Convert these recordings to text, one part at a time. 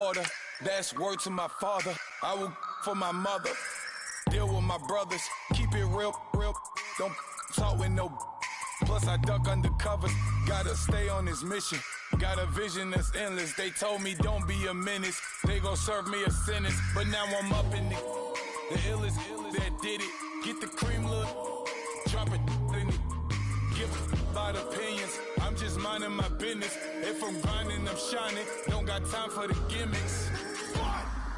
order. That's word to my father. I will for my mother. Deal with my brothers. Keep it real. Don't talk with no. Plus I duck undercover. Gotta stay on this mission. Got a vision that's endless. They told me don't be a menace. They gon' serve me a sentence. But now I'm up in the illest that did it. Get the cream, look. Drop it in it. Give about opinions. I'm just minding my business. If I'm grinding, I'm shining. Don't got time for the gimmicks.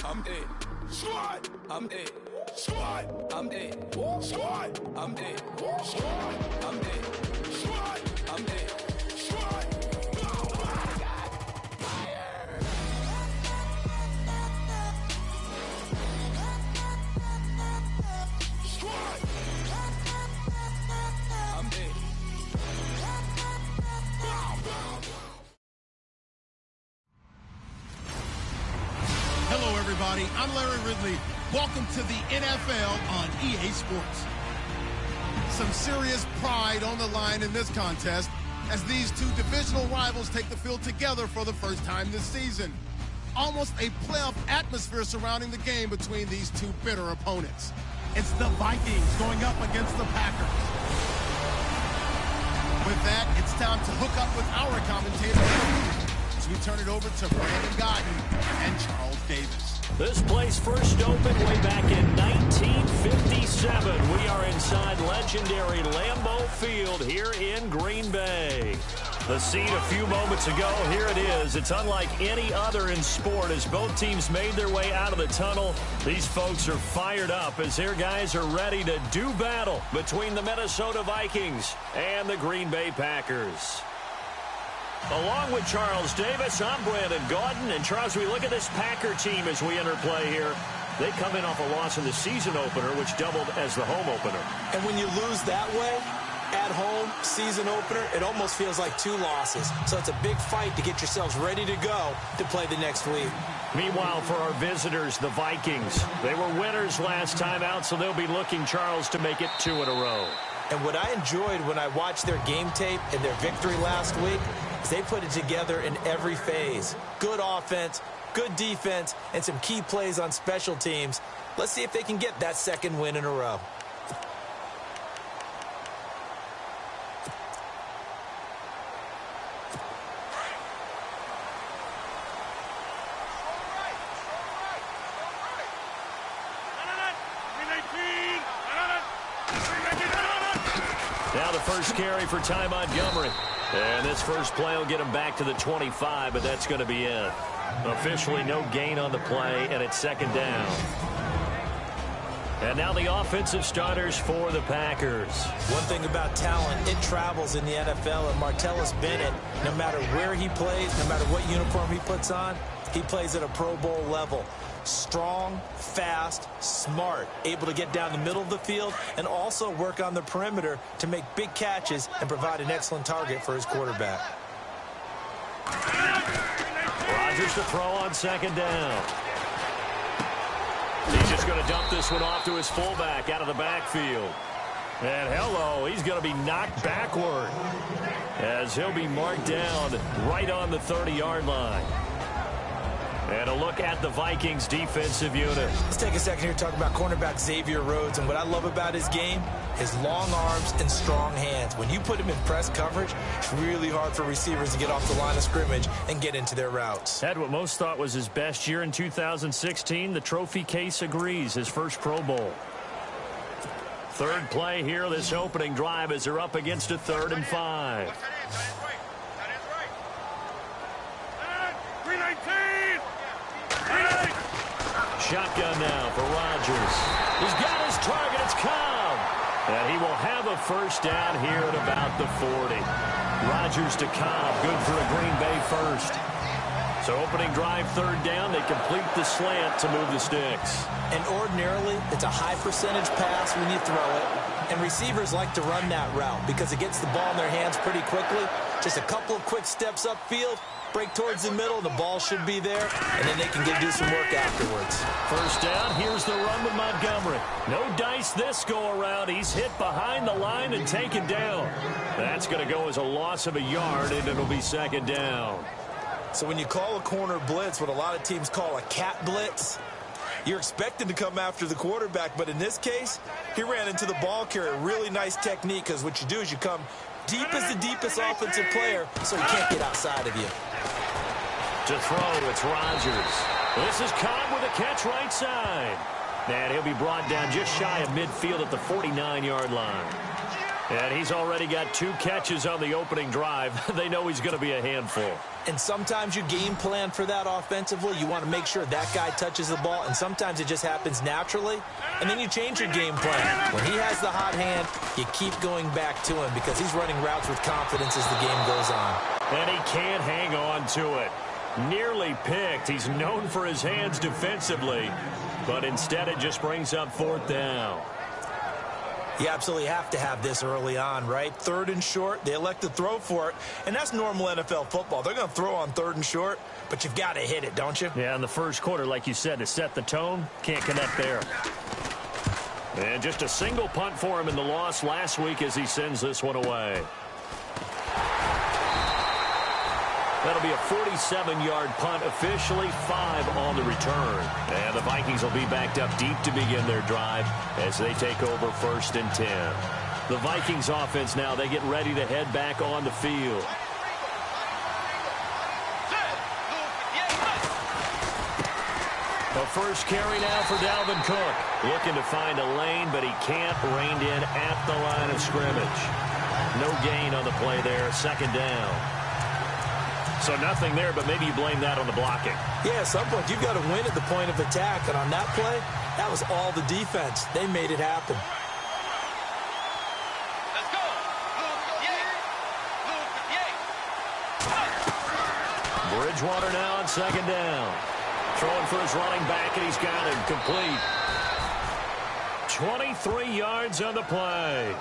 I'm it. Squad. I'm it. Squad. I'm it. Squad. I'm it. Squad. I'm it. Squad. I'm it. Squad. Hello, everybody. I'm Larry Ridley. Welcome to the NFL on EA Sports. Some serious pride on the line in this contest as these two divisional rivals take the field together for the first time this season. Almost a playoff atmosphere surrounding the game between these two bitter opponents. It's the Vikings going up against the Packers. With that, it's time to hook up with our commentators as we turn it over to Brandon Godden and Charles Davis. This place first opened way back in 1957. We are inside legendary Lambeau Field here in Green Bay. The scene a few moments ago, here it is. It's unlike any other in sport as both teams made their way out of the tunnel. These folks are fired up as their guys are ready to do battle between the Minnesota Vikings and the Green Bay Packers. Along with Charles Davis, I'm Brandon Gaudin. And Charles, we look at this Packer team as we enter play here. They come in off a loss in the season opener, which doubled as the home opener. And when you lose that way, at home, season opener, it almost feels like two losses. So it's a big fight to get yourselves ready to go to play the next week. Meanwhile, for our visitors, the Vikings, they were winners last time out, so they'll be looking, Charles, to make it 2 in a row. And what I enjoyed when I watched their game tape and their victory last week is they put it together in every phase. Good offense, good defense, and some key plays on special teams. Let's see if they can get that second win in a row. Now the first carry for Ty Montgomery. And this first play will get him back to the 25, but that's going to be it. Officially no gain on the play, and it's second down. And now the offensive starters for the Packers. One thing about talent, it travels in the NFL, and Martellus Bennett, no matter where he plays, no matter what uniform he puts on, he plays at a Pro Bowl level. Strong, fast, smart, able to get down the middle of the field and also work on the perimeter to make big catches and provide an excellent target for his quarterback. Rodgers to throw on second down. He's just going to dump this one off to his fullback out of the backfield. And hello, he's going to be knocked backward as he'll be marked down right on the 30-yard line. And a look at the Vikings defensive unit. Let's take a second here to talk about cornerback Xavier Rhodes. And what I love about his game, his long arms and strong hands. When you put him in press coverage, it's really hard for receivers to get off the line of scrimmage and get into their routes. Had what most thought was his best year in 2016. The trophy case agrees, his first Pro Bowl. Third play here, this opening drive as they're up against a 3rd and 5. Shotgun now for Rodgers. He's got his target. It's Cobb. And he will have a first down here at about the 40. Rodgers to Cobb. Good for a Green Bay first. So opening drive, 3rd down. They complete the slant to move the sticks. And ordinarily, it's a high percentage pass when you throw it. And receivers like to run that route because it gets the ball in their hands pretty quickly. Just a couple of quick steps upfield. Break towards the middle, the ball should be there, and then they can do some work afterwards. First down, here's the run with Montgomery. No dice this go-around. He's hit behind the line and taken down. That's going to go as a loss of a yard, and it'll be second down. So when you call a corner blitz, what a lot of teams call a cat blitz, you're expected to come after the quarterback. But in this case, he ran into the ball carrier. Really nice technique, because what you do is you come deep as the deepest offensive player, so he can't get outside of you. To throw, it's Rodgers. This is Cobb with a catch right side. And he'll be brought down just shy of midfield at the 49-yard line. And he's already got 2 catches on the opening drive. They know he's going to be a handful. And sometimes you game plan for that offensively. You want to make sure that guy touches the ball, and sometimes it just happens naturally. And then you change your game plan. When he has the hot hand, you keep going back to him because he's running routes with confidence as the game goes on. And he can't hang on to it. Nearly picked. He's known for his hands defensively, but instead it just brings up 4th down. You absolutely have to have this early on, right? 3rd and short, they elect to throw for it, and that's normal NFL football. They're going to throw on 3rd and short, but you've got to hit it, don't you? Yeah, in the first quarter, like you said, to set the tone, can't connect there. And just a single punt for him in the loss last week as he sends this one away. That'll be a 47-yard punt, officially 5 on the return. And the Vikings will be backed up deep to begin their drive as they take over 1st and 10. The Vikings offense now, they get ready to head back on the field. A first carry now for Dalvin Cook. Looking to find a lane, but he can't. Reined in at the line of scrimmage. No gain on the play there. 2nd down. So nothing there, but maybe you blame that on the blocking. Yeah, at some point, you've got to win at the point of attack. And on that play, that was all the defense. They made it happen. Let's go. Bridgewater now on 2nd down. Throwing for his running back, and he's got him complete. 23 yards on the play.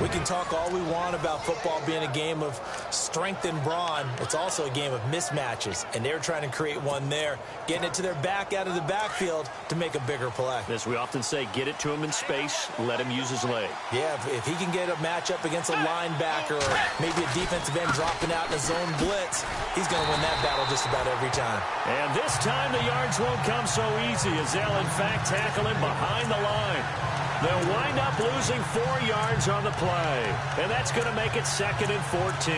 We can talk all we want about football being a game of strength and brawn. It's also a game of mismatches, and they're trying to create one there, getting it to their back out of the backfield to make a bigger play. As we often say, get it to him in space, let him use his leg. Yeah, if he can get a matchup against a linebacker or maybe a defensive end dropping out in a zone blitz, he's going to win that battle just about every time. And this time the yards won't come so easy as they'll, in fact, tackle him behind the line. They'll wind up losing 4 yards on the play, and that's going to make it 2nd and 14.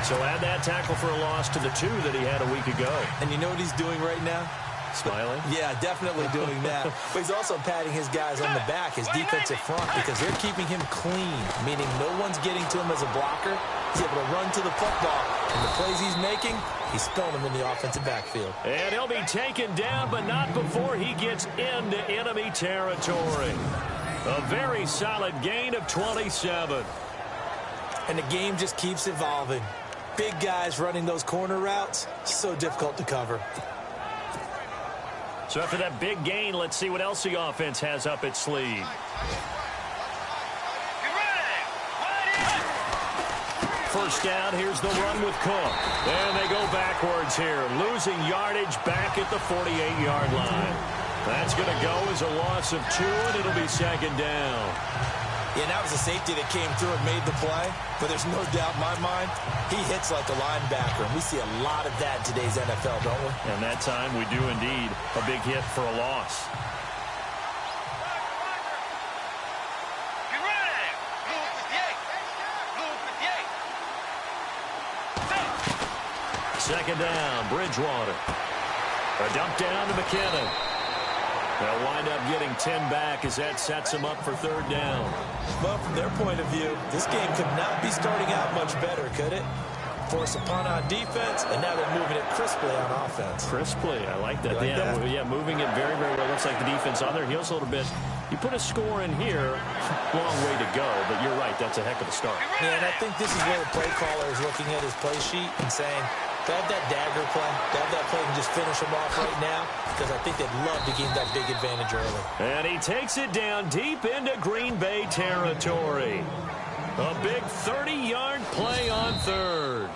So add that tackle for a loss to the 2 that he had a week ago. And you know what he's doing right now? Smiling? Yeah, definitely doing that. But he's also patting his guys on the back, his defensive front, because they're keeping him clean, meaning no one's getting to him as a blocker. He's able to run to the football, and the plays he's making, he's spilling them in the offensive backfield. And he'll be taken down, but not before he gets into enemy territory. A very solid gain of 27. And the game just keeps evolving. Big guys running those corner routes, so difficult to cover. So after that big gain, let's see what else the offense has up its sleeve. First down, here's the run with Cook. And they go backwards here, losing yardage back at the 48-yard line. That's going to go as a loss of 2, and it'll be 2nd down. Yeah, and that was a safety that came through and made the play. But there's no doubt in my mind, he hits like a linebacker. And we see a lot of that in today's NFL, don't we? And that time we do indeed. A big hit for a loss. Second down, Bridgewater. A dump down to McKinnon. They'll wind up getting 10 back as that sets them up for 3rd down. Well, from their point of view, this game could not be starting out much better, could it? Force a punt on defense, and now they're moving it crisply on offense. Crisply, I like that. Like that? Yeah, moving it very, very well. Looks like the defense on their heels a little bit. You put a score in here, long way to go, but you're right, that's a heck of a start. Yeah, and I think this is where the play caller is looking at his play sheet and saying, to have that dagger play, to have that play and just finish him off right now, because I think they'd love to gain that big advantage early. And he takes it down deep into Green Bay territory. A big 30-yard play on 3rd.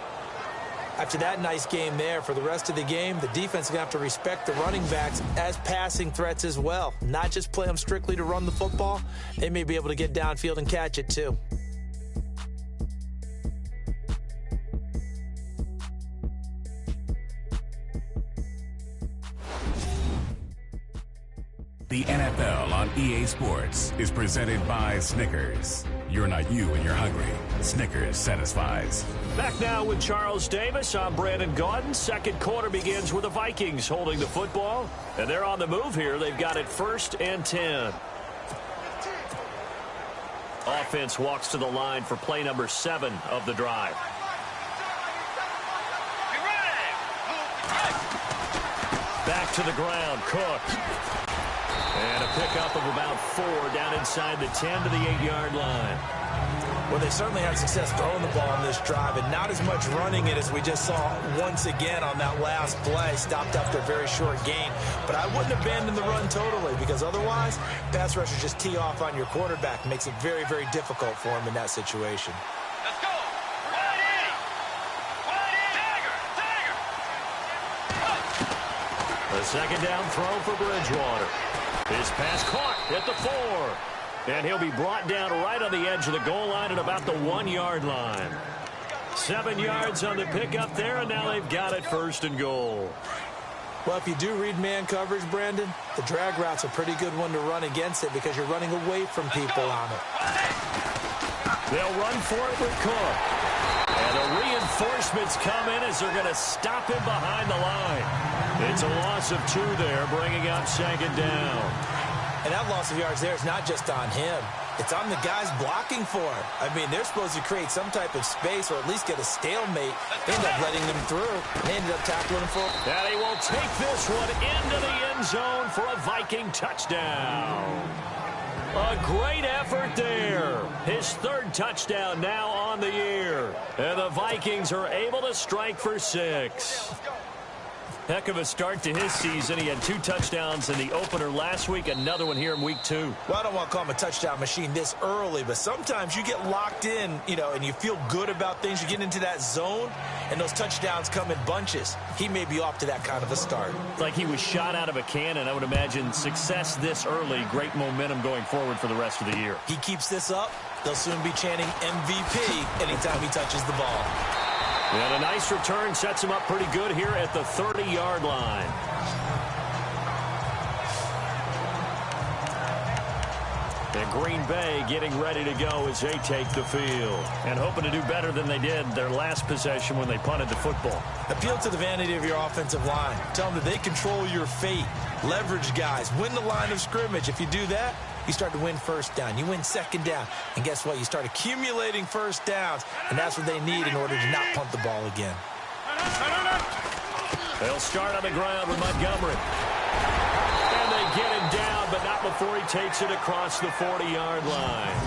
After that nice game there, for the rest of the game, the defense is going to have to respect the running backs as passing threats as well. Not just play them strictly to run the football. They may be able to get downfield and catch it too. The NFL on EA Sports is presented by Snickers. You're not you when you're hungry. Snickers satisfies. Back now with Charles Davis. I'm Brandon Gaudin. Second quarter begins with the Vikings holding the football. And they're on the move here. They've got it 1st and 10. Offense walks to the line for play number 7 of the drive. Back to the ground, Cook. And a pickup of about 4 down inside the 10 to the 8-yard line. Well, they certainly had success throwing the ball on this drive, and not as much running it as we just saw once again on that last play. Stopped after a very short gain. But I wouldn't abandon the run totally, because otherwise, pass rushers just tee off on your quarterback. Makes it very, very difficult for him in that situation. Let's go. The second down throw for Bridgewater. His pass caught at the 4. And he'll be brought down right on the edge of the goal line at about the 1-yard line. 7 yards on the pickup there, and now they've got it 1st and goal. Well, if you do read man coverage, Brandon, the drag route's a pretty good one to run against it because you're running away from people on it. They'll run for it with Cook. And the reinforcements come in as they're going to stop him behind the line. It's a loss of 2 there, bringing up 2nd down. And that loss of yards there is not just on him. It's on the guys blocking for him. I mean, they're supposed to create some type of space or at least get a stalemate. They end up letting them through. And they ended up tackling him for. And he will take this one into the end zone for a Viking touchdown. A great effort there. His 3rd touchdown now on the year. And the Vikings are able to strike for 6. Heck of a start to his season. He had 2 touchdowns in the opener last week, another one here in week 2. Well, I don't want to call him a touchdown machine this early, but sometimes you get locked in, and you feel good about things. You get into that zone, and those touchdowns come in bunches. He may be off to that kind of a start. Like he was shot out of a cannon. I would imagine success this early, great momentum going forward for the rest of the year. He keeps this up, they'll soon be chanting MVP anytime he touches the ball. And a nice return sets him up pretty good here at the 30-yard line. And Green Bay getting ready to go as they take the field. And hoping to do better than they did their last possession when they punted the football. Appeal to the vanity of your offensive line. Tell them that they control your fate. Leverage guys. Win the line of scrimmage. If you do that, you start to win 1st down. You win 2nd down. And guess what? You start accumulating 1st downs. And that's what they need in order to not punt the ball again. They'll start on the ground with Montgomery. And they get him down, but not before he takes it across the 40-yard line.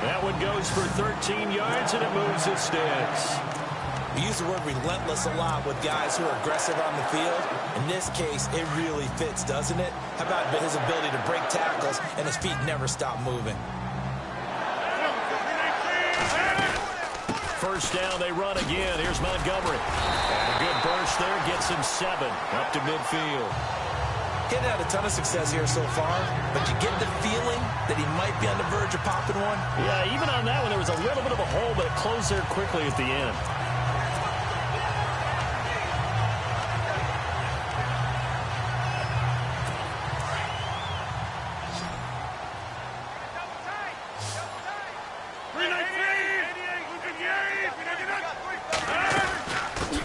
That one goes for 13 yards, and it moves the sticks. We use the word relentless a lot with guys who are aggressive on the field. In this case, it really fits, doesn't it? How about his ability to break tackles and his feet never stop moving? 1st down, they run again. Here's Montgomery. And a good burst there gets him 7 up to midfield. He hadn't had a ton of success here so far, but you get the feeling that he might be on the verge of popping one. Yeah, even on that one, there was a little bit of a hole, but it closed there quickly at the end.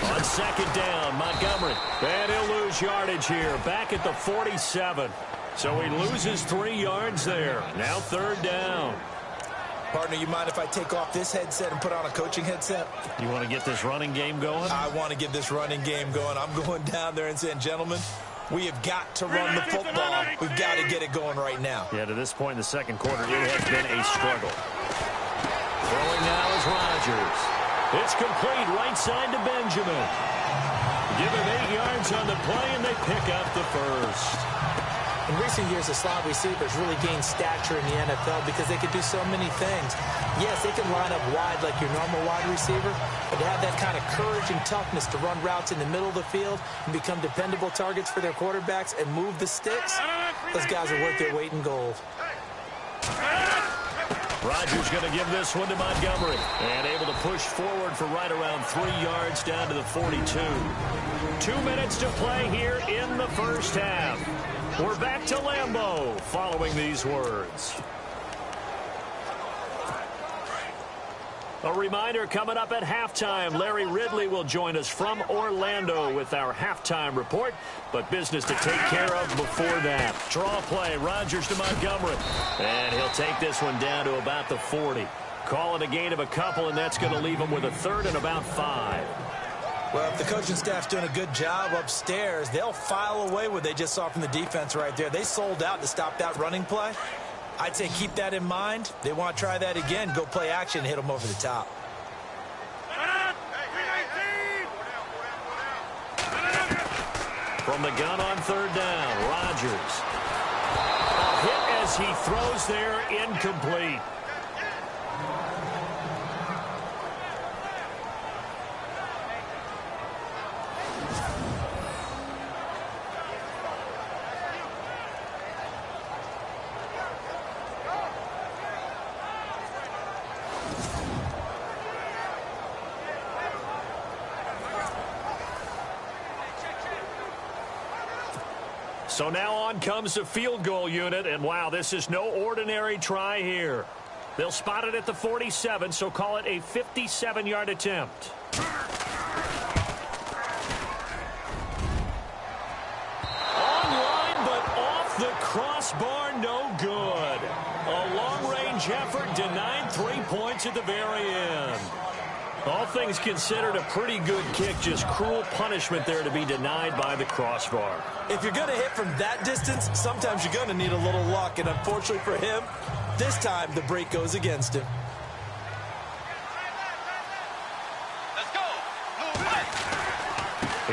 On 2nd down, Montgomery. And he'll lose yardage here, back at the 47. So he loses 3 yards there. Now 3rd down. Partner, you mind if I take off this headset and put on a coaching headset? You want to get this running game going? I want to get this running game going. I'm going down there and saying, gentlemen, we have got to run the football. We've got to get it going right now. Yeah, to this point in the 2nd quarter, it has been a struggle. Throwing now is Rodgers. It's complete right side to Benjamin. Give him 8 yards on the play, and they pick up the 1st. In recent years, the slot receivers really gained stature in the NFL because they could do so many things. Yes, they can line up wide like your normal wide receiver, but to have that kind of courage and toughness to run routes in the middle of the field and become dependable targets for their quarterbacks and move the sticks, those guys are worth their weight in gold. Rodgers going to give this one to Montgomery. And able to push forward for right around 3 yards down to the 42. 2 minutes to play here in the 1st half. We're back to Lambeau following these words. A reminder, coming up at halftime, Larry Ridley will join us from Orlando with our halftime report, but business to take care of before that. Draw play, Rodgers to Montgomery, and he'll take this one down to about the 40. Call it a gain of a couple, and that's going to leave him with a third and about 5. Well, if the coaching staff's doing a good job upstairs, they'll file away what they just saw from the defense right there. They sold out to stop that running play. I'd say keep that in mind. They want to try that again, go play action, and hit them over the top. From the gun on third down, Rodgers. A hit as he throws there, incomplete. So now on comes the field goal unit, and wow, this is no ordinary try here. They'll spot it at the 47, so call it a 57-yard attempt. Online, but off the crossbar, no good. A long-range effort denied 3 points at the very end. All things considered, a pretty good kick, just cruel punishment there to be denied by the crossbar. If you're going to hit from that distance, sometimes you're going to need a little luck, and unfortunately for him, this time the break goes against him. Let's go.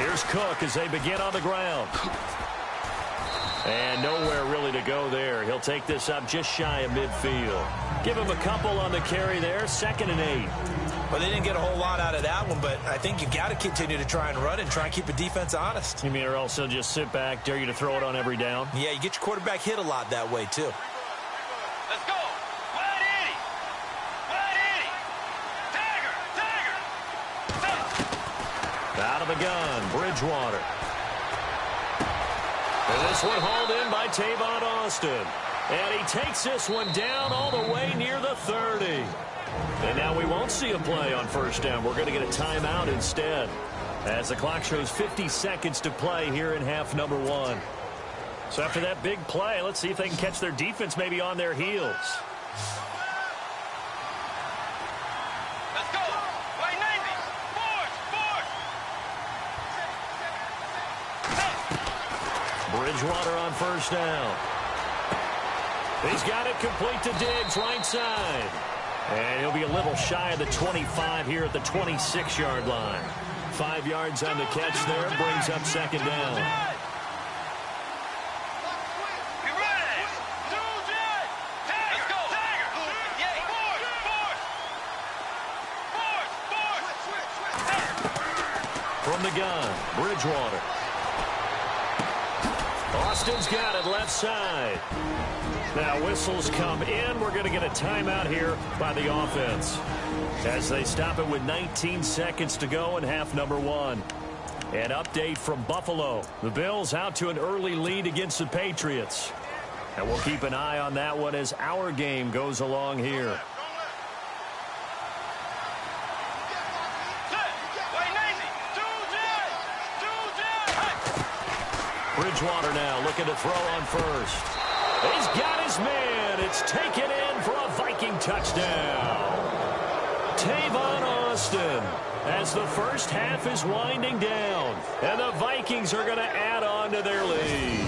Here's Cook as they begin on the ground. And nowhere really to go there. He'll take this up just shy of midfield. Give him a couple on the carry there, 2nd and 8. Well, they didn't get a whole lot out of that one, but I think you got to continue to try and run and try and keep the defense honest. You mean or else they'll just sit back, dare you to throw it on every down? Yeah, you get your quarterback hit a lot that way, too. Let's go. Wide 80. Wide 80. Tiger. Out of the gun, Bridgewater. And this one hauled in by Tavon Austin. And he takes this one down all the way near the 30. And now we won't see a play on first down. We're going to get a timeout instead, as the clock shows 50 seconds to play here in half number 1. So after that big play, let's see if they can catch their defense maybe on their heels. Let's go. Wide 90. Forward. Bridgewater on first down. He's got it complete to Diggs, right side. And he'll be a little shy of the 25 here at the 26-yard line. 5 yards on the catch there, brings up 2nd down. Be ready. Let's go. Tiger. Yay. Forward. From the gun, Bridgewater. Austin's got it left side. Now whistles come in. We're going to get a timeout here by the offense as they stop it with 19 seconds to go in half number 1. An update from Buffalo. The Bills out to an early lead against the Patriots. And we'll keep an eye on that one as our game goes along here. Bridgewater now looking to throw on first. He's got his man. It's taken in for a Viking touchdown. Tavon Austin as the first half is winding down. And the Vikings are going to add on to their lead.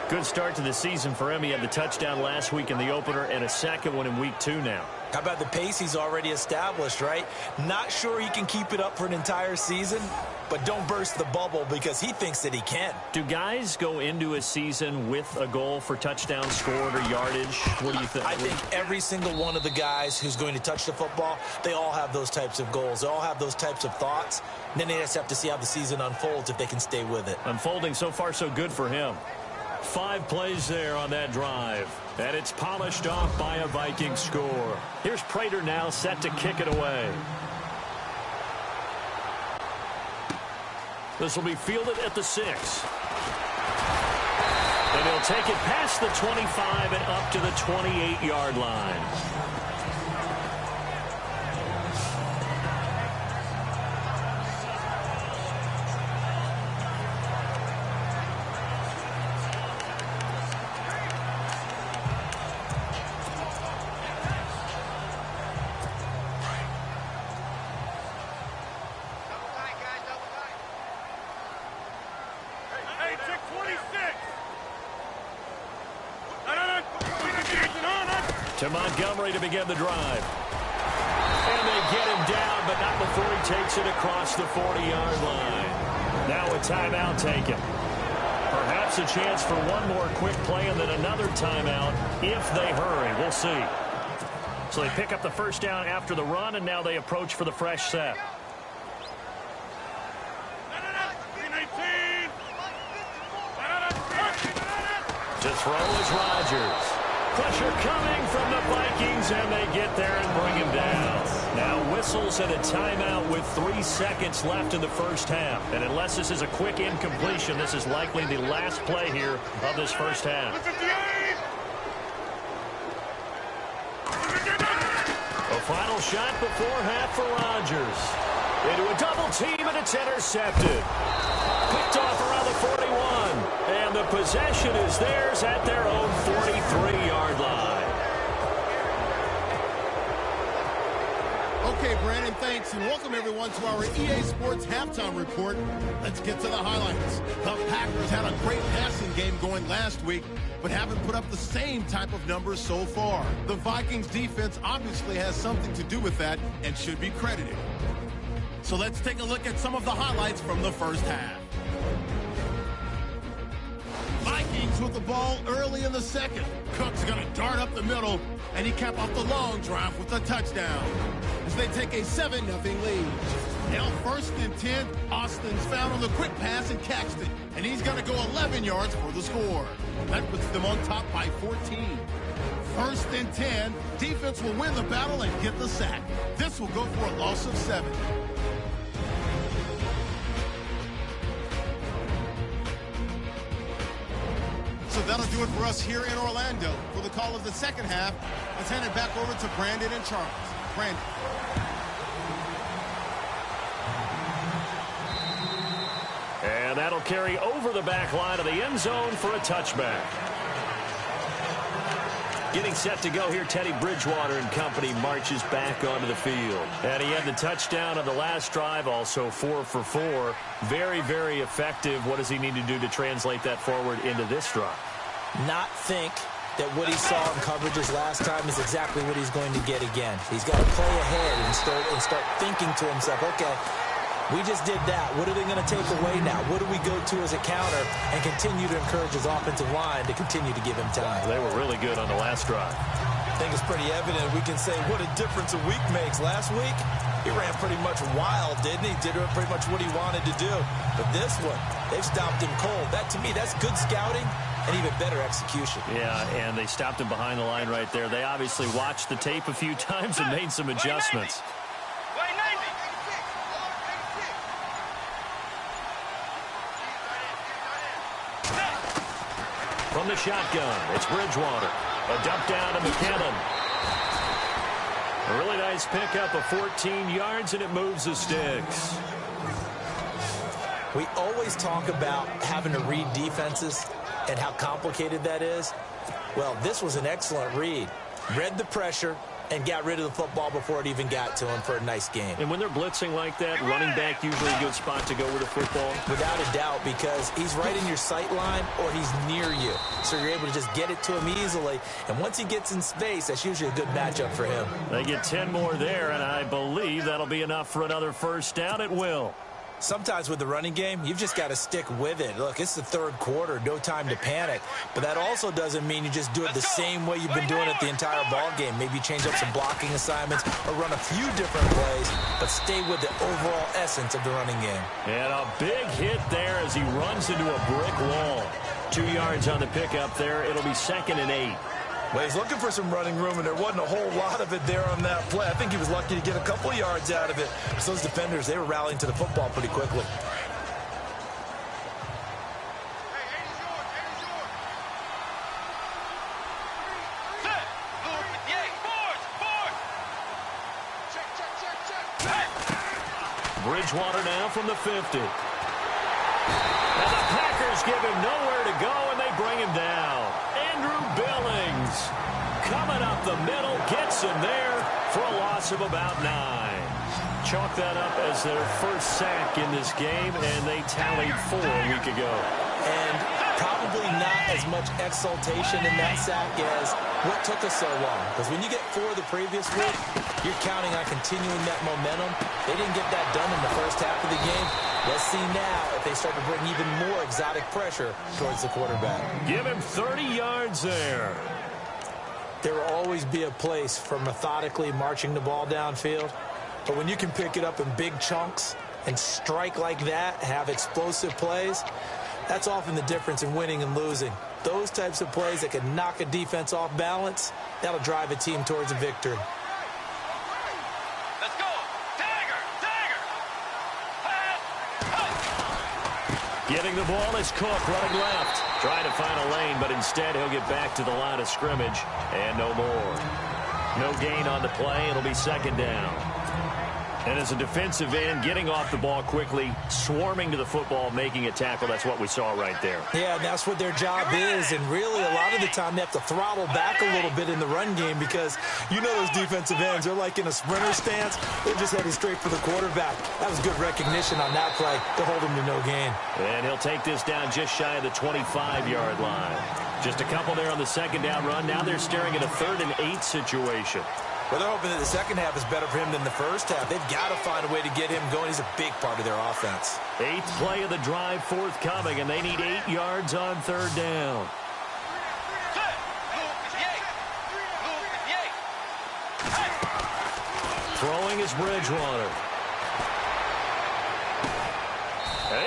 Good start to the season for him. He had the touchdown last week in the opener and a second one in week 2 now. How about the pace he's already established, right? Not sure he can keep it up for an entire season, but don't burst the bubble because he thinks that he can. Do guys go into a season with a goal for touchdown scored or yardage? What do you think? I think every single one of the guys who's going to touch the football, they all have those types of goals. They all have those types of thoughts. And then they just have to see how the season unfolds if they can stay with it. Unfolding so far so good for him. 5 plays there on that drive. And it's polished off by a Viking score. Here's Prater now set to kick it away. This will be fielded at the 6. And he'll take it past the 25 and up to the 28-yard line. To Montgomery to begin the drive. And they get him down, but not before he takes it across the 40-yard line. Now a timeout taken. Perhaps a chance for one more quick play and then another timeout if they hurry. We'll see. So they pick up the first down after the run, and now they approach for the fresh set. To throw is Rodgers. Pressure coming from the Vikings, and they get there and bring him down. Now whistles and a timeout with 3 seconds left in the first half. And unless this is a quick incompletion, this is likely the last play here of this first half. A final shot before half for Rodgers. Into a double team, and it's intercepted. Picked off around the 41. And the possession is theirs at their own 43-yard line. Okay, Brandon, thanks, and welcome everyone to our EA Sports Halftime Report. Let's get to the highlights. The Packers had a great passing game going last week, but haven't put up the same type of numbers so far. The Vikings defense obviously has something to do with that and should be credited. So let's take a look at some of the highlights from the first half. Vikings with the ball early in the second. Cook's going to dart up the middle, and he capped off the long drive with a touchdown as they take a 7-0 lead. Now 1st and 10, Austin's found on the quick pass and catched it, and he's going to go 11 yards for the score. That puts them on top by 14. 1st and 10, defense will win the battle and get the sack. This will go for a loss of 7. So that'll do it for us here in Orlando. For the call of the second half, let's hand it back over to Brandon and Charles. Brandon. And that'll carry over the back line of the end zone for a touchback. Getting set to go here, Teddy Bridgewater and company marches back onto the field. And he had the touchdown of the last drive, also 4 for 4. Very, very effective. What does he need to do to translate that forward into this drive? Not think that what he saw in coverages last time is exactly what he's going to get again. He's got to play ahead and start thinking to himself, okay, we just did that. What are they going to take away now? What do we go to as a counter? And continue to encourage his offensive line to continue to give him time. They were really good on the last drive. I think it's pretty evident. We can say what a difference a week makes. Last week, he ran pretty much wild, didn't he? Did pretty much what he wanted to do. But this one, they've stopped him cold. That, to me, that's good scouting and even better execution. Yeah, and they stopped him behind the line right there. They obviously watched the tape a few times and made some adjustments. From the shotgun, it's Bridgewater. A dump down to McKinnon. A really nice pickup of 14 yards, and it moves the sticks. We always talk about having to read defenses and how complicated that is. Well, this was an excellent read. Read the pressure and got rid of the football before it even got to him for a nice game. And when they're blitzing like that, running back usually a good spot to go with the football? Without a doubt, because he's right in your sight line or he's near you. So you're able to just get it to him easily. And once he gets in space, that's usually a good matchup for him. They get 10 more there, and I believe that'll be enough for another first down. It will. Sometimes with the running game, you've just got to stick with it. Look, it's the third quarter, no time to panic. But that also doesn't mean you just do it the same way you've been doing it the entire ball game. Maybe change up some blocking assignments or run a few different plays, but stay with the overall essence of the running game. And a big hit there as he runs into a brick wall. 2 yards on the pickup there. It'll be 2nd and 8. Well, he's looking for some running room, and there wasn't a whole lot of it there on that play. I think he was lucky to get a couple yards out of it. So those defenders, they were rallying to the football pretty quickly. Bridgewater now from the 50. And the Packers give him nowhere to go, and they bring him down. Andrew Billings coming up the middle, gets him there for a loss of about 9. Chalk that up as their first sack in this game, and they tallied 4 a week ago. And probably not as much exultation in that sack as what took us so long. Because when you get 4 the previous week, you're counting on continuing that momentum. They didn't get that done in the first half of the game. Let's see now if they start to bring even more exotic pressure towards the quarterback. Give him 30 yards there. There will always be a place for methodically marching the ball downfield. But when you can pick it up in big chunks and strike like that, have explosive plays, that's often the difference in winning and losing. Those types of plays that can knock a defense off balance, that'll drive a team towards a victory. Let's go. Tiger. Getting the ball is Cook running left. Trying to find a lane, but instead he'll get back to the line of scrimmage. And no more. No gain on the play. It'll be second down. And as a defensive end, getting off the ball quickly, swarming to the football, making a tackle, that's what we saw right there. Yeah, and that's what their job is. And really, a lot of the time, they have to throttle back a little bit in the run game because you know those defensive ends, they're like in a sprinter stance. They're just heading straight for the quarterback. That was good recognition on that play to hold him to no gain. And he'll take this down just shy of the 25-yard line. Just a couple there on the second down run. Now they're staring at a 3rd and 8 situation. Well, they're hoping that the second half is better for him than the first half. They've got to find a way to get him going. He's a big part of their offense. 8th play of the drive forthcoming, and they need 8 yards on 3rd down. Throwing is Bridgewater.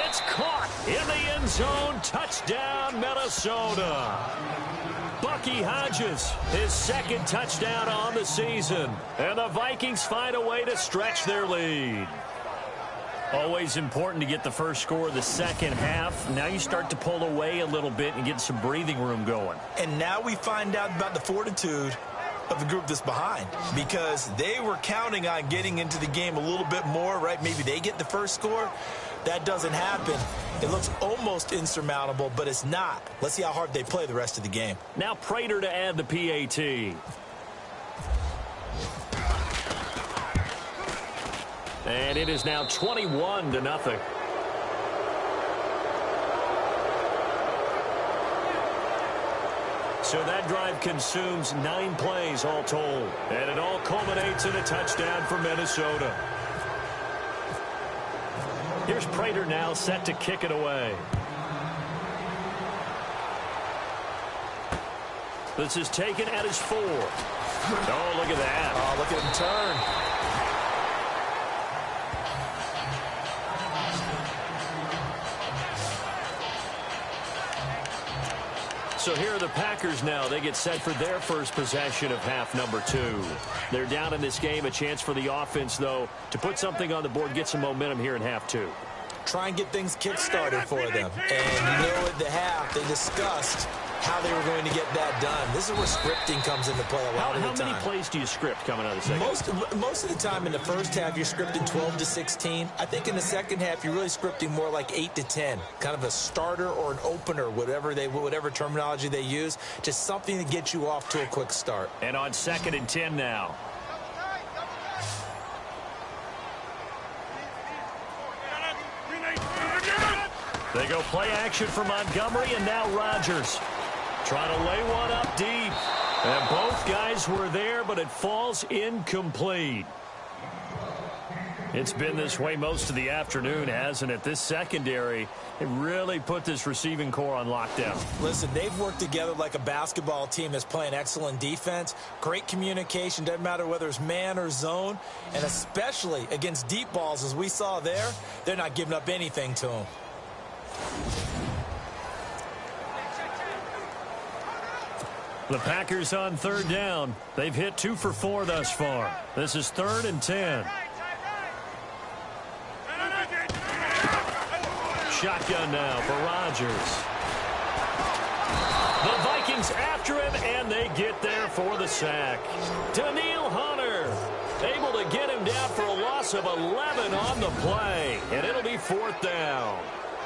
It's caught in the end zone. Touchdown, Minnesota. Bucky Hodges, his 2nd touchdown on the season. And the Vikings find a way to stretch their lead. Always important to get the first score of the second half. Now you start to pull away a little bit and get some breathing room going. And now we find out about the fortitude of the group that's behind, because they were counting on getting into the game a little bit more, right? Maybe they get the first score. That doesn't happen. It looks almost insurmountable, but it's not. Let's see how hard they play the rest of the game. Now Prater to add the PAT. And it is now 21-0. So that drive consumes 9 plays all told. And it all culminates in a touchdown for Minnesota. Here's Prater now set to kick it away. This is taken at his 4. Oh, look at that. Oh, look at him turn. So here are the Packers now. They get set for their first possession of half number 2. They're down in this game. A chance for the offense, though, to put something on the board, get some momentum here in half 2. Try and get things kick-started for them. And you know, at the half, they discussed how they were going to get that done. This is where scripting comes into play a lot of the time. How many plays do you script coming out of the second? Most of the time in the first half, you're scripting 12 to 16. I think in the second half, you're really scripting more like 8 to 10. Kind of a starter or an opener, whatever terminology they use. Just something to get you off to a quick start. And on 2nd and 10 now. They go play action for Montgomery, and now Rodgers trying to lay one up deep. And both guys were there, but it falls incomplete. It's been this way most of the afternoon, hasn't it? This secondary, it really put this receiving core on lockdown. Listen, they've worked together like a basketball team that's playing excellent defense. Great communication, doesn't matter whether it's man or zone. And especially against deep balls, as we saw there, they're not giving up anything to them. The Packers on 3rd down. They've hit 2 for 4 thus far. This is 3rd and 10. Shotgun now for Rodgers. The Vikings after him, and they get there for the sack. Daniil Hunter Able to get him down for a loss of 11 on the play. And it'll be 4th down.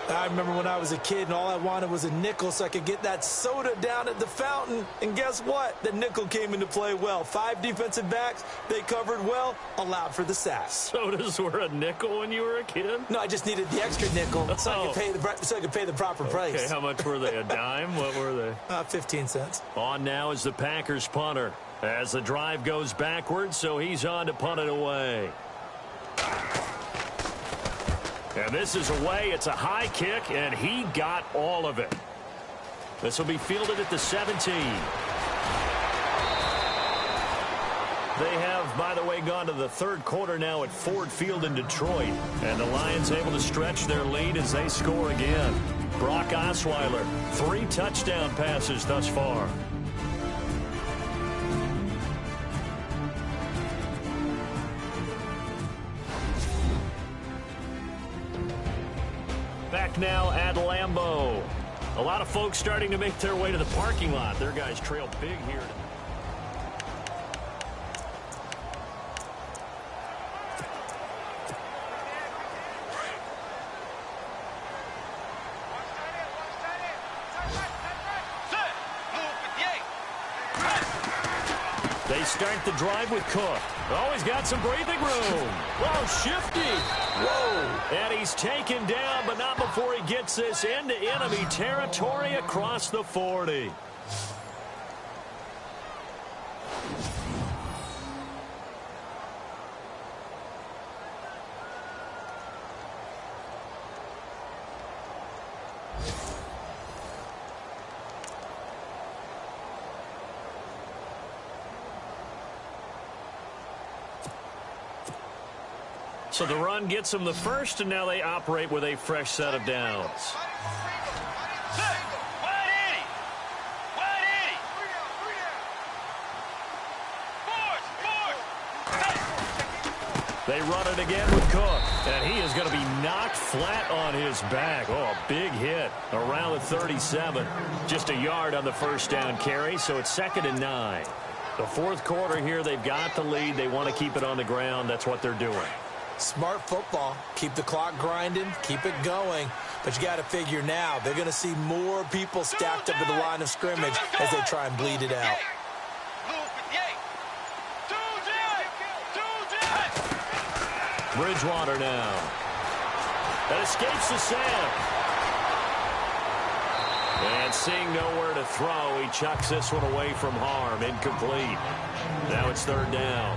I remember when I was a kid and all I wanted was a nickel so I could get that soda down at the fountain. And guess what? The nickel came into play well. 5 defensive backs, they covered well, allowed for the sack. Sodas were a nickel when you were a kid? No, I just needed the extra nickel so I could pay the proper price. Okay, how much were they? A dime? What were they? 15 cents. On now is the Packers punter. As the drive goes backwards, so he's on to punt it away. And this is away. It's a high kick, and he got all of it. This will be fielded at the 17. They have, by the way, gone to the 3rd quarter now at Ford Field in Detroit. And the Lions able to stretch their lead as they score again. Brock Osweiler, 3 touchdown passes thus far. Back now at Lambeau. A lot of folks starting to make their way to the parking lot. Their guys trail big here. They start the drive with Cook. Oh, he's got some breathing room. Oh, shifty. Whoa. And he's taken down, but not before he gets this into enemy territory across the 40. So the run gets them the first, and now they operate with a fresh set of downs. They run it again with Cook, and he is going to be knocked flat on his back. Oh, a big hit around the 37. Just a yard on the first down carry, so it's 2nd and 9. The 4th quarter here, they've got the lead. They want to keep it on the ground. That's what they're doing. Smart football. Keep the clock grinding. Keep it going. But you got to figure now, they're going to see more people stacked up at the line of scrimmage as they try and bleed it out. Bridgewater now. That escapes the sack. And seeing nowhere to throw, he chucks this one away from harm. Incomplete. Now it's 3rd down.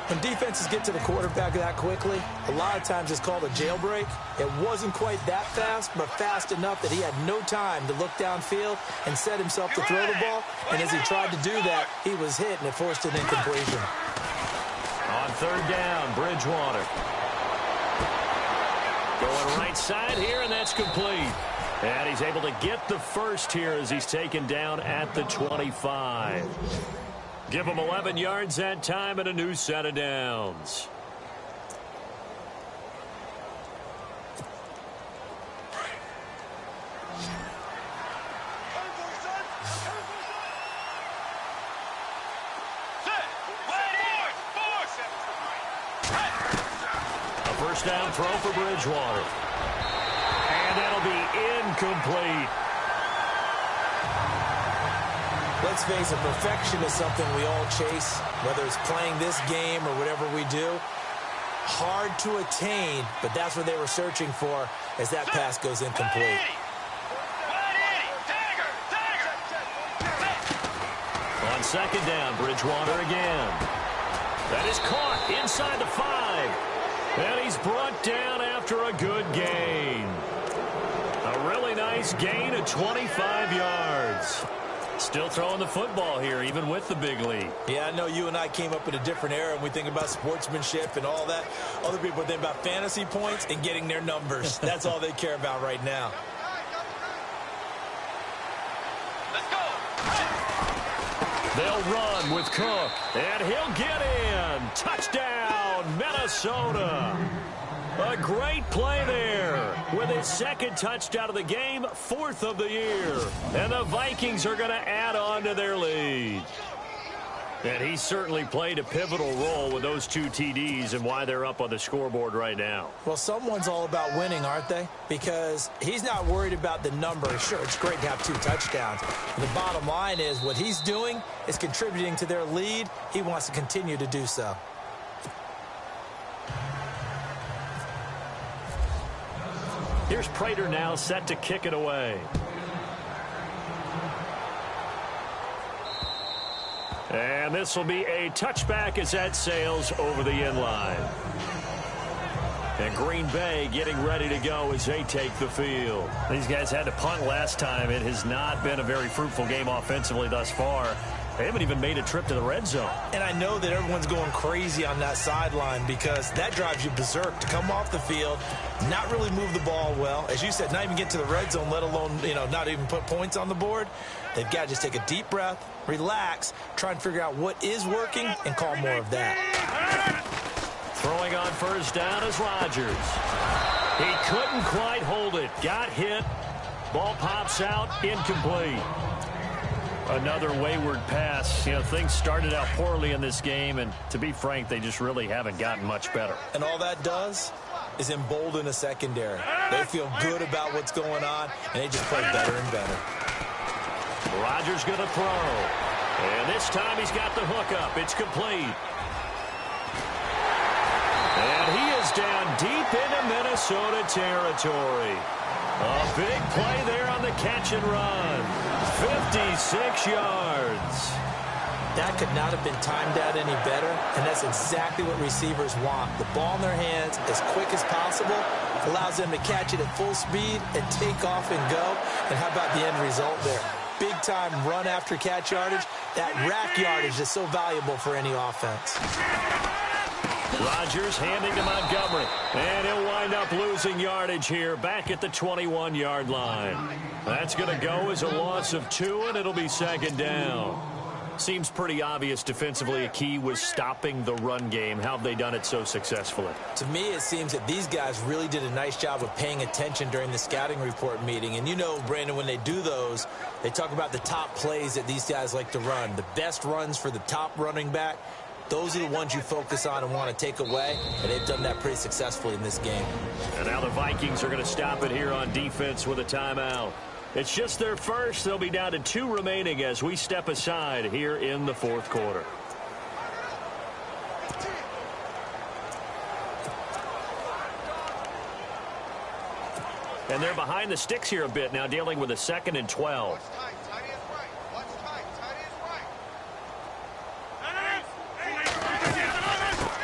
When defenses get to the quarterback that quickly, a lot of times it's called a jailbreak. It wasn't quite that fast, but fast enough that he had no time to look downfield and set himself to throw the ball. And as he tried to do that, he was hit, and it forced an incompletion. On 3rd down, Bridgewater. Going right side here, and that's complete. And he's able to get the first here as he's taken down at the 25. Give him 11 yards that time and a new set of downs. A first down throw for Bridgewater. And that'll be incomplete. Let's face it, perfection is something we all chase, whether it's playing this game or whatever we do. Hard to attain, but that's what they were searching for as that pass goes incomplete. On 2nd down, Bridgewater again. That is caught inside the 5. And he's brought down after a good gain. A really nice gain of 25 yards. Still throwing the football here, even with the big lead. Yeah, I know you and I came up in a different era, and we think about sportsmanship and all that. Other people think about fantasy points and getting their numbers. That's all they care about right now. Let's go. They'll run with Cook, and he'll get in. Touchdown, Minnesota. A great play there with his 2nd touchdown of the game, 4th of the year. And the Vikings are going to add on to their lead. And he certainly played a pivotal role with those 2 TDs and why they're up on the scoreboard right now. Well, someone's all about winning, aren't they? Because he's not worried about the number. Sure, it's great to have 2 touchdowns. But the bottom line is what he's doing is contributing to their lead. He wants to continue to do so. Here's Prater now set to kick it away. And this will be a touchback as that sails over the end line. And Green Bay getting ready to go as they take the field. These guys had to punt last time. It has not been a very fruitful game offensively thus far. They haven't even made a trip to the red zone. And I know that everyone's going crazy on that sideline because that drives you berserk to come off the field, not really move the ball well. As you said, not even get to the red zone, let alone, not even put points on the board. They've got to just take a deep breath, relax, try and figure out what is working, and call more of that. Throwing on first down is Rodgers. He couldn't quite hold it. Got hit. Ball pops out. Incomplete. Another wayward pass. Things started out poorly in this game, and to be frank, they just really haven't gotten much better. And all that does is embolden a secondary. They feel good about what's going on, and they just play better and better. Rodgers going to throw. And this time he's got the hook up. It's complete. And he is down deep into Minnesota territory. A big play there on the catch and run. 56 yards. That could not have been timed out any better, and that's exactly what receivers want. The ball in their hands as quick as possible allows them to catch it at full speed and take off and go. And how about the end result there? Big-time run after catch yardage. That rack yardage is so valuable for any offense. Rodgers handing to Montgomery, and he'll wind up losing yardage here back at the 21-yard line. That's going to go as a loss of 2, and it'll be second down. Seems pretty obvious defensively a key was stopping the run game. How have they done it so successfully? To me, it seems that these guys really did a nice job of paying attention during the scouting report meeting. And Brandon, when they do those, they talk about the top plays that these guys like to run, the best runs for the top running back. Those are the ones you focus on and want to take away, and they've done that pretty successfully in this game. And now the Vikings are going to stop it here on defense with a timeout. It's just their first. They'll be down to 2 remaining as we step aside here in the fourth quarter. And they're behind the sticks here a bit now, dealing with a 2nd and 12.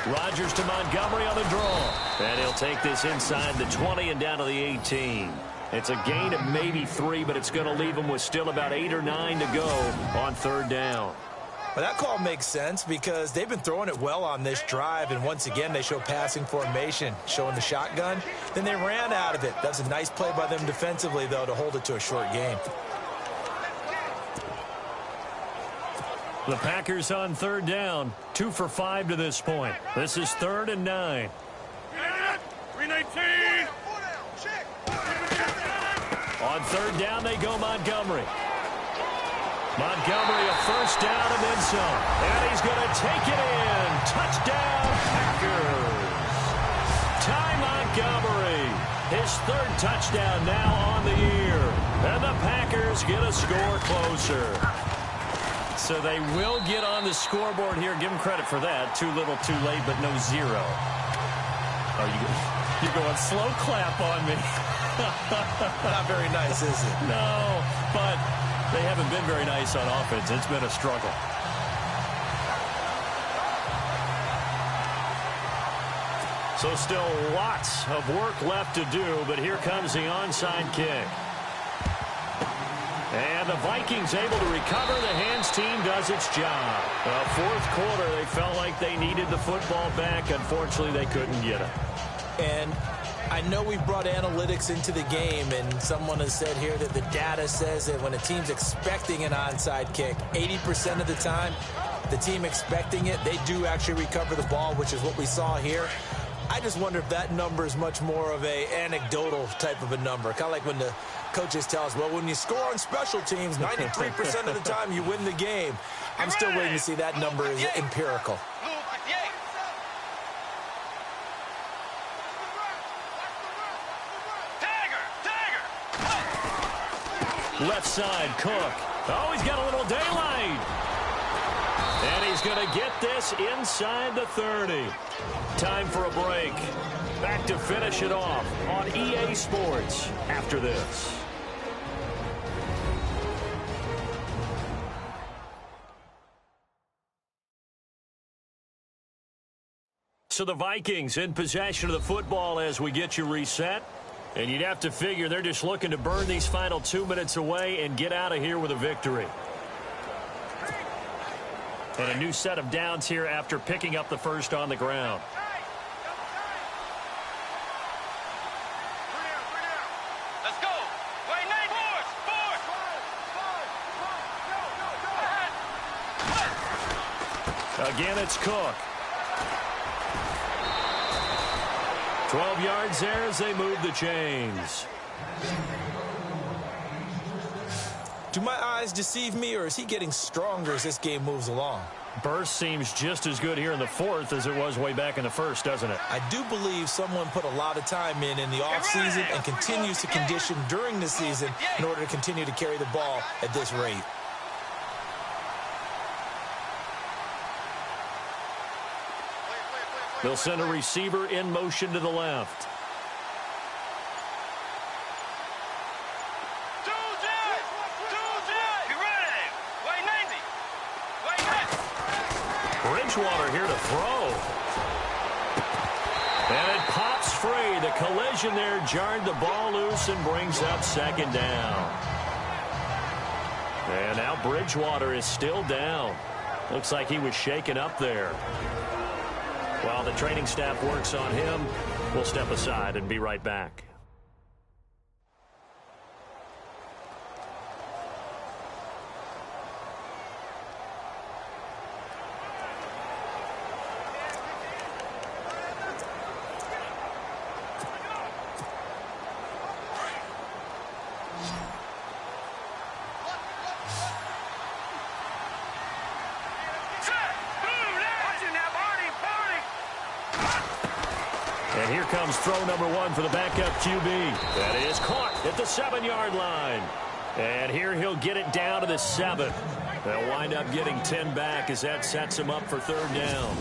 Rodgers to Montgomery on the draw. And he'll take this inside the 20 and down to the 18. It's a gain of maybe 3, but it's going to leave them with still about 8 or 9 to go on third down. Well, that call makes sense because they've been throwing it well on this drive, and once again they show passing formation, showing the shotgun. Then they ran out of it. That's a nice play by them defensively, though, to hold it to a short gain. The Packers on third down, 2 for 5 to this point. This is 3rd and 9. 319. On third down, they go Montgomery. Montgomery a first down and then some. And he's going to take it in. Touchdown, Packers. Ty Montgomery, his 3rd touchdown now on the year. And the Packers get a score closer. So they will get on the scoreboard here. Give them credit for that. Too little, too late, but no 0. Oh, you're going slow clap on me. Not very nice, is it? No, but they haven't been very nice on offense. It's been a struggle. So still lots of work left to do, but here comes the onside kick. And the Vikings able to recover. The hands team does its job. Fourth quarter, they felt like they needed the football back. Unfortunately, they couldn't get it. And I know we brought analytics into the game, and someone has said here that the data says that when a team's expecting an onside kick, 80% of the time, the team expecting it, they do actually recover the ball, which is what we saw here. I just wonder if that number is much more of a anecdotal type of a number, kind of like when the Coaches tell us, well, when you score on special teams, 93% of the time you win the game. I'm still waiting to see that number is empirical. Left side, Cook. Oh, he's got a little daylight. And he's going to get this inside the 30. Time for a break. Back to finish it off on EA Sports after this. So the Vikings in possession of the football as we get you reset. And you'd have to figure they're just looking to burn these final 2 minutes away and get out of here with a victory. And a new set of downs here after picking up the first on the ground. Let's go. Wait, nine force. Again, it's Cook. 12 yards there as they move the chains. Do my eyes deceive me, or is he getting stronger as this game moves along? Burst seems just as good here in the fourth as it was way back in the first, doesn't it? I do believe someone put a lot of time in the offseason and continues to condition during the season in order to continue to carry the ball at this rate. They'll send a receiver in motion to the left. Bridgewater here to throw. And it pops free. The collision there jarred the ball loose and brings up second down. And now Bridgewater is still down. Looks like he was shaken up there. While the training staff works on him, we'll step aside and be right back. And here comes throw number one for the backup QB. That is caught at the 7-yard line. And here he'll get it down to the 7. They'll wind up getting 10 back as that sets him up for third down.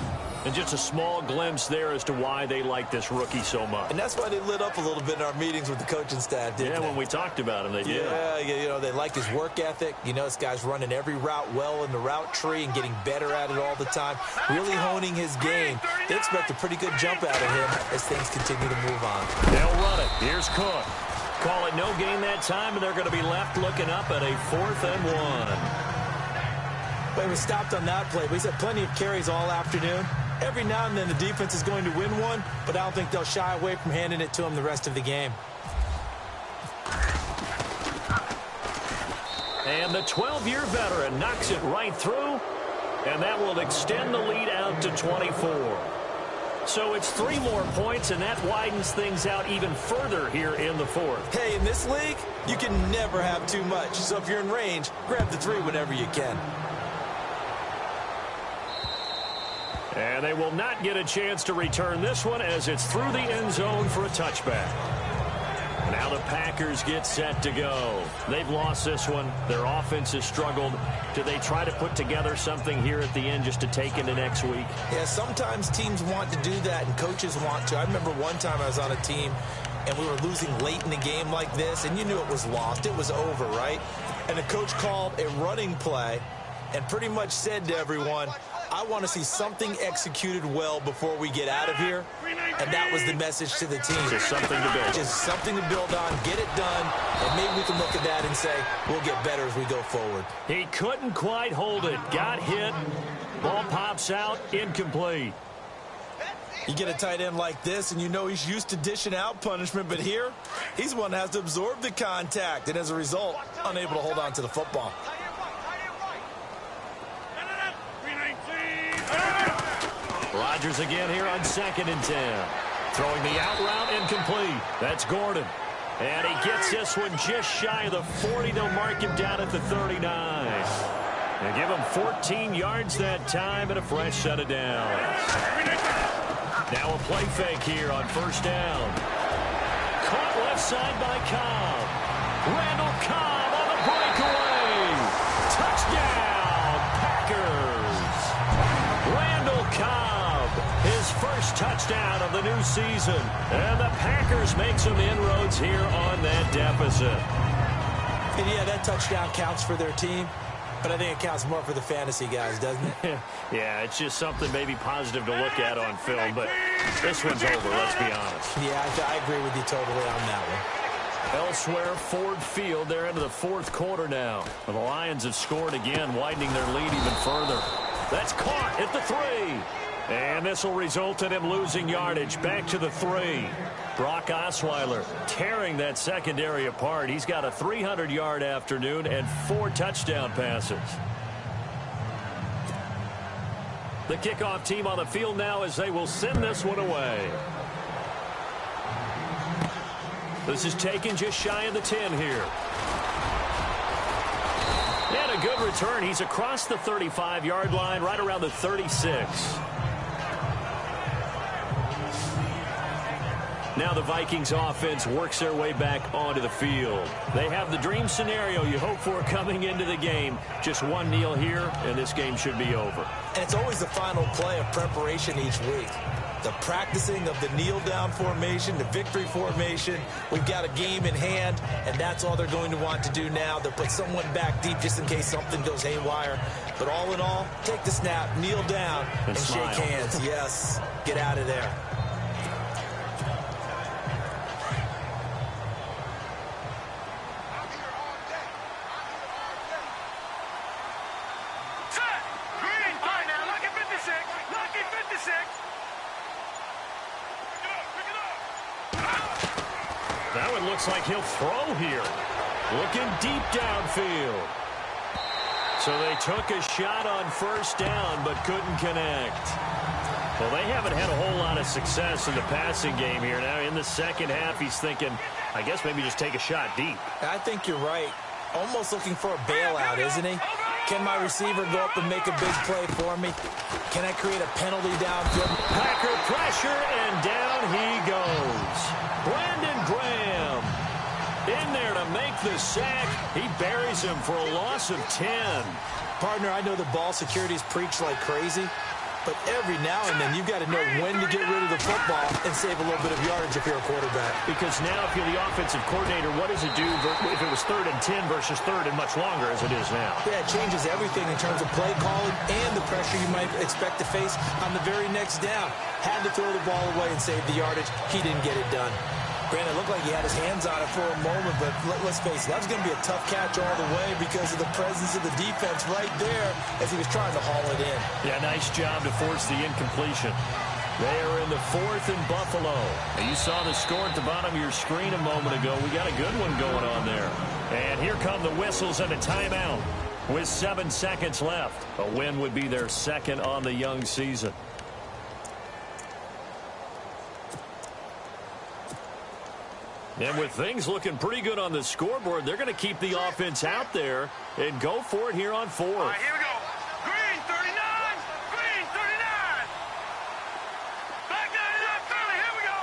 And just a small glimpse there as to why they like this rookie so much. And that's why they lit up a little bit in our meetings with the coaching staff, didn't they? Yeah, when we talked about him, they did. Yeah, you know, they like his work ethic. You know, this guy's running every route well in the route tree and getting better at it all the time, really honing his game. They expect a pretty good jump out of him as things continue to move on. They'll run it. Here's Cook. Call it no gain that time, and they're going to be left looking up at a 4th and 1. But he was stopped on that play. But he's had plenty of carries all afternoon. Every now and then the defense is going to win one, but I don't think they'll shy away from handing it to him the rest of the game. And the 12-year veteran knocks it right through, and that will extend the lead out to 24. So it's 3 more points, and that widens things out even further here in the fourth. Hey, in this league, you can never have too much. So if you're in range, grab the 3 whenever you can. And they will not get a chance to return this one as it's through the end zone for a touchback. Now the Packers get set to go. They've lost this one. Their offense has struggled. Do they try to put together something here at the end just to take into next week? Yeah, sometimes teams want to do that and coaches want to. I remember one time I was on a team and we were losing late in the game like this, and you knew it was lost. It was over, right? And the coach called a running play and pretty much said to everyone, I want to see something executed well before we get out of here. And that was the message to the team. Just something to build. Just something to build on, get it done, and maybe we can look at that and say, we'll get better as we go forward. He couldn't quite hold it. Got hit. Ball pops out. Incomplete. You get a tight end like this, and you know he's used to dishing out punishment, but here, he's one that has to absorb the contact, and as a result, unable to hold on to the football. Rodgers again here on 2nd and 10. Throwing the out route incomplete. That's Gordon. And he gets this one just shy of the 40. They'll mark him down at the 39. And give him 14 yards that time and a fresh set of downs. Now a play fake here on first down. Caught left side by Cobb. Randall Cobb on the breakaway. Touchdown, Packers. Randall Cobb, his first touchdown of the new season. And the Packers make some inroads here on that deficit. And yeah, that touchdown counts for their team. But I think it counts more for the fantasy guys, doesn't it? Yeah, it's just something maybe positive to look at on film, but this one's over, let's be honest. Yeah, I agree with you totally on that one. Elsewhere, Ford Field, they're into the fourth quarter now. The Lions have scored again, widening their lead even further. That's caught at the 3. And this will result in him losing yardage back to the 3. Brock Osweiler tearing that secondary apart. He's got a 300-yard afternoon and 4 touchdown passes. The kickoff team on the field now as they will send this one away. This is taken just shy of the 10 here. And a good return. He's across the 35-yard line, right around the 36. Now the Vikings offense works their way back onto the field. They have the dream scenario you hope for coming into the game. Just one kneel here, and this game should be over. And it's always the final play of preparation each week. The practicing of the kneel-down formation, the victory formation. We've got a game in hand, and that's all they're going to want to do now. They'll put someone back deep just in case something goes haywire. But all in all, take the snap, kneel down, and shake hands. Yes, get out of there. Now it looks like he'll throw here. Looking deep downfield. So they took a shot on first down but couldn't connect. Well, they haven't had a whole lot of success in the passing game here. Now in the second half, he's thinking, I guess maybe just take a shot deep. I think you're right. Almost looking for a bailout, isn't he? Can my receiver go up and make a big play for me? Can I create a penalty downfield? Packer pressure, and down he goes. Brandon Graham in there to make the sack. He buries him for a loss of 10. Partner, I know the ball security's preached like crazy, but every now and then you've got to know when to get rid of the football and save a little bit of yardage if you're a quarterback. Because now if you're the offensive coordinator, what does it do if it was 3rd and 10 versus 3rd and much longer as it is now? Yeah, it changes everything in terms of play calling and the pressure you might expect to face on the very next down. Had to throw the ball away and save the yardage. He didn't get it done. Granted, it looked like he had his hands on it for a moment, but let's face it, that was going to be a tough catch all the way because of the presence of the defense right there as he was trying to haul it in. Yeah, nice job to force the incompletion. They are in the 4th and Buffalo. And you saw the score at the bottom of your screen a moment ago. We got a good one going on there. And here come the whistles and a timeout with 7 seconds left. A win would be their 2nd on the young season. And with things looking pretty good on the scoreboard, they're going to keep the offense out there and go for it here on 4th. All right, here we go. Green, 39. Green, 39. Back 99, Philly. Here we go.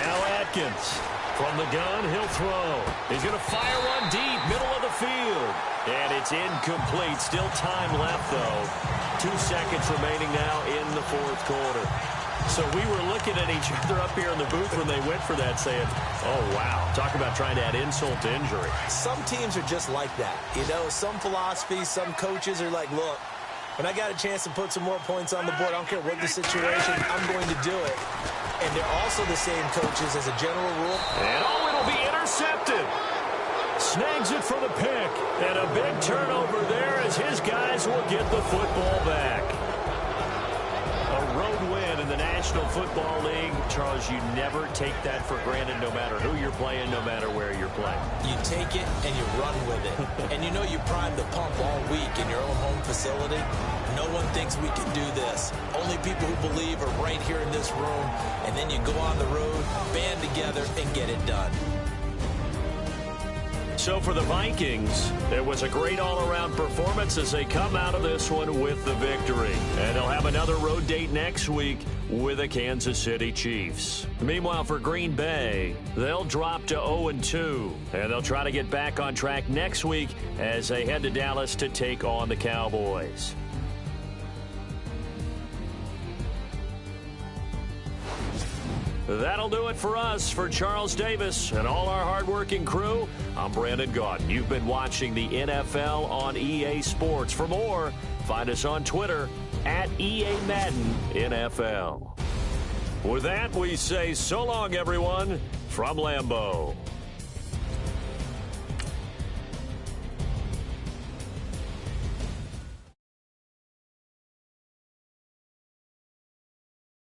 Now Atkins. From the gun, he'll throw. He's going to fire one deep, middle of the field. And it's incomplete. Still time left, though. 2 seconds remaining now in the 4th quarter. So we were looking at each other up here in the booth when they went for that saying, oh, wow, talk about trying to add insult to injury. Some teams are just like that. You know, some philosophies, some coaches are like, look, when I got a chance to put some more points on the board, I don't care what the situation, I'm going to do it. And they're also the same coaches as a general rule. And oh, it'll be intercepted. Snags it for the pick. And a big turnover there as his guys will get the football back. A road win, and the National Football League, Charles, you never take that for granted no matter who you're playing, no matter where you're playing. You take it and you run with it. And you know you primed the pump all week in your own home facility. No one thinks we can do this. Only people who believe are right here in this room. And then you go on the road, band together, and get it done. So for the Vikings, it was a great all-around performance as they come out of this one with the victory. And they'll have another road date next week with the Kansas City Chiefs. Meanwhile, for Green Bay, they'll drop to 0-2. And they'll try to get back on track next week as they head to Dallas to take on the Cowboys. That'll do it for us. For Charles Davis and all our hardworking crew, I'm Brandon Gaudin. You've been watching the NFL on EA Sports. For more, find us on Twitter at EA Madden NFL. With that, we say so long, everyone, from Lambeau.